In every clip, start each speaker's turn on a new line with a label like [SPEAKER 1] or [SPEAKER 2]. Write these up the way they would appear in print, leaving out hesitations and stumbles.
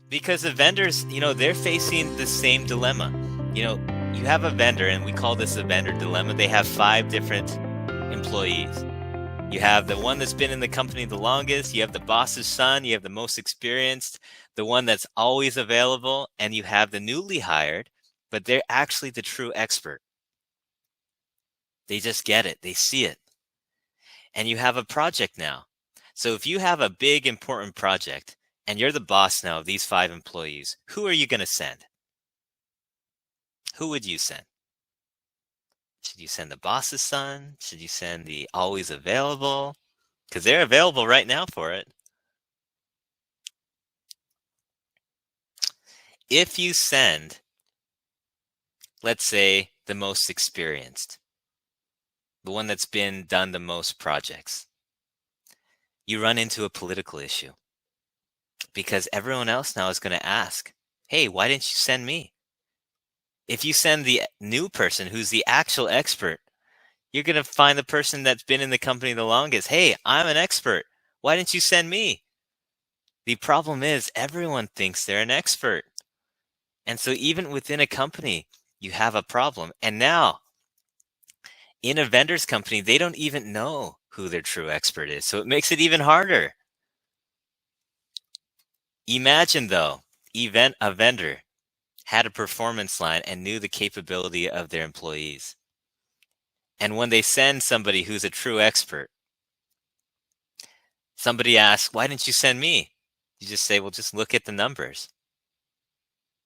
[SPEAKER 1] Because the vendors, they're facing the same dilemma. You know, you have a vendor, and we call this a vendor dilemma. They have five different employees. You have the one that's been in the company the longest, you have the boss's son, you have the most experienced, the one that's always available, and you have the newly hired, but they're actually the true expert. They just get it, they see it. And you have a project now. So if you have a big, important project, and you're the boss now of these five employees, who are you going to send? Who would you send? Should you send the boss's son? Should you send the always available? Because they're available right now for it. If you send, let's say, the most experienced, the one that's been done the most projects, you run into a political issue because everyone else now is going to ask, hey, why didn't you send me? If you send the new person who's the actual expert, you're going to find the person that's been in the company the longest. Hey, I'm an expert. Why didn't you send me? The problem is everyone thinks they're an expert. And so even within a company, you have a problem. And now in a vendor's company, they don't even know who their true expert is. So it makes it even harder. Imagine though, a vendor had a performance line and knew the capability of their employees. And when they send somebody who's a true expert, somebody asks, why didn't you send me? You just say, well, just look at the numbers.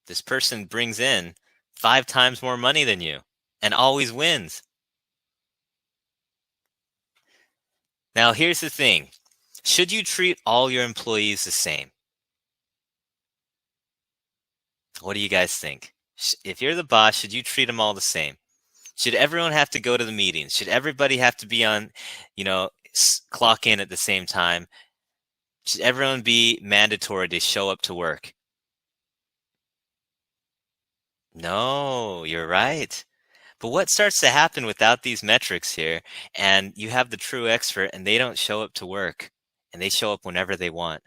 [SPEAKER 1] This person brings in 5 times more money than you and always wins. Now, here's the thing. Should you treat all your employees the same? What do you guys think? If you're the boss, should you treat them all the same? Should everyone have to go to the meetings? Should everybody have to be on, clock in at the same time? Should everyone be mandatory to show up to work? No, you're right. But what starts to happen without these metrics here, and you have the true expert and they don't show up to work, and they show up whenever they want.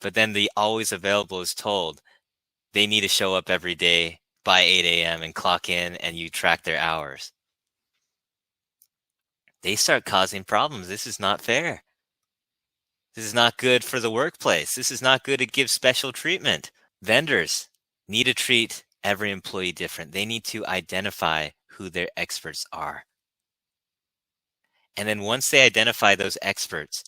[SPEAKER 1] But then the always available is told they need to show up every day by 8 a.m. and clock in, and you track their hours. They start causing problems. This is not fair. This is not good for the workplace. This is not good to give special treatment. Vendors need to treat every employee different. They need to identify who their experts are. And then once they identify those experts,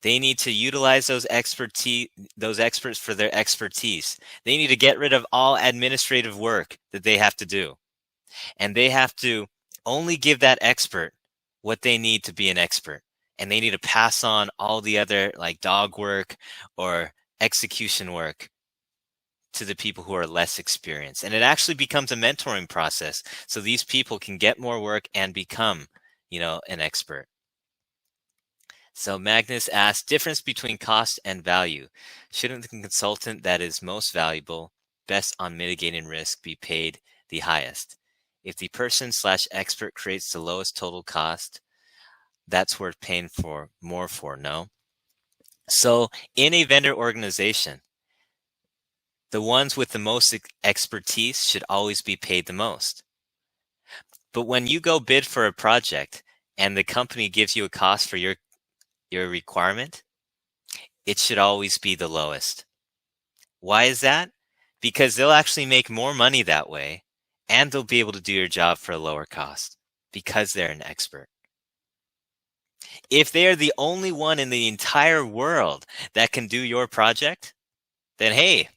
[SPEAKER 1] they need to utilize those experts for their expertise. They need to get rid of all administrative work that they have to do. And they have to only give that expert what they need to be an expert. And they need to pass on all the other like dog work or execution work to the people who are less experienced. And it actually becomes a mentoring process. So these people can get more work and become, an expert. So Magnus asked, difference between cost and value. Shouldn't the consultant that is most valuable, best on mitigating risk, be paid the highest? If the person/expert creates the lowest total cost, that's worth paying more for, no? So in a vendor organization, the ones with the most expertise should always be paid the most. But when you go bid for a project and the company gives you a cost for your requirement, it should always be the lowest. Why is that? Because they'll actually make more money that way, and they'll be able to do your job for a lower cost because they're an expert. If they are the only one in the entire world that can do your project, then hey,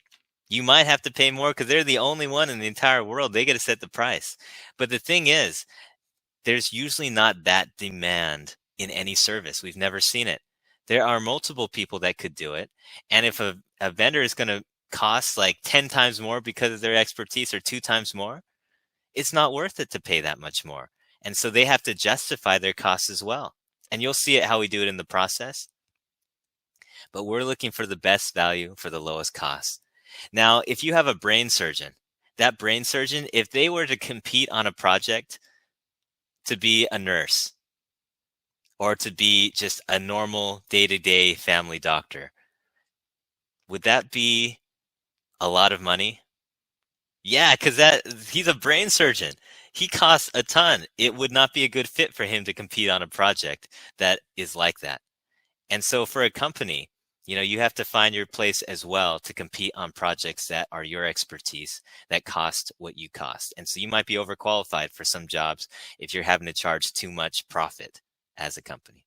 [SPEAKER 1] you might have to pay more because they're the only one in the entire world. They get to set the price. But the thing is, there's usually not that demand in any service. We've never seen it. There are multiple people that could do it. And if a vendor is going to cost like 10 times more because of their expertise or 2 times more, it's not worth it to pay that much more. And so they have to justify their costs as well. And you'll see it how we do it in the process. But we're looking for the best value for the lowest cost. Now, if you have a brain surgeon, that brain surgeon, if they were to compete on a project to be a nurse or to be just a normal day-to-day family doctor, would that be A lot of money? Yeah, because he's a brain surgeon. He costs a ton. It would not be a good fit for him to compete on a project that is like that. And so for a company, you have to find your place as well to compete on projects that are your expertise, that cost what you cost. And so you might be overqualified for some jobs if you're having to charge too much profit as a company.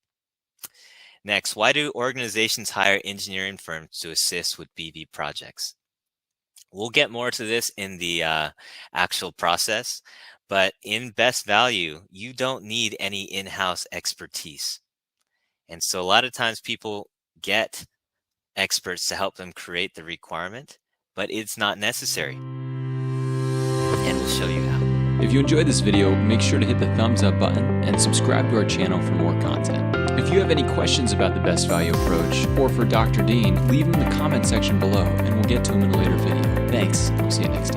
[SPEAKER 1] Next, why do organizations hire engineering firms to assist with BV projects? We'll get more to this in the actual process, but in best value, you don't need any in-house expertise. And so a lot of times people get experts to help them create the requirement, but it's not necessary. And we'll show you how.
[SPEAKER 2] If you enjoyed this video, make sure to hit the thumbs up button and subscribe to our channel for more content. If you have any questions about the best value approach or for Dr. Dean, leave them in the comment section below and we'll get to them in a later video. Thanks, and we'll see you next time.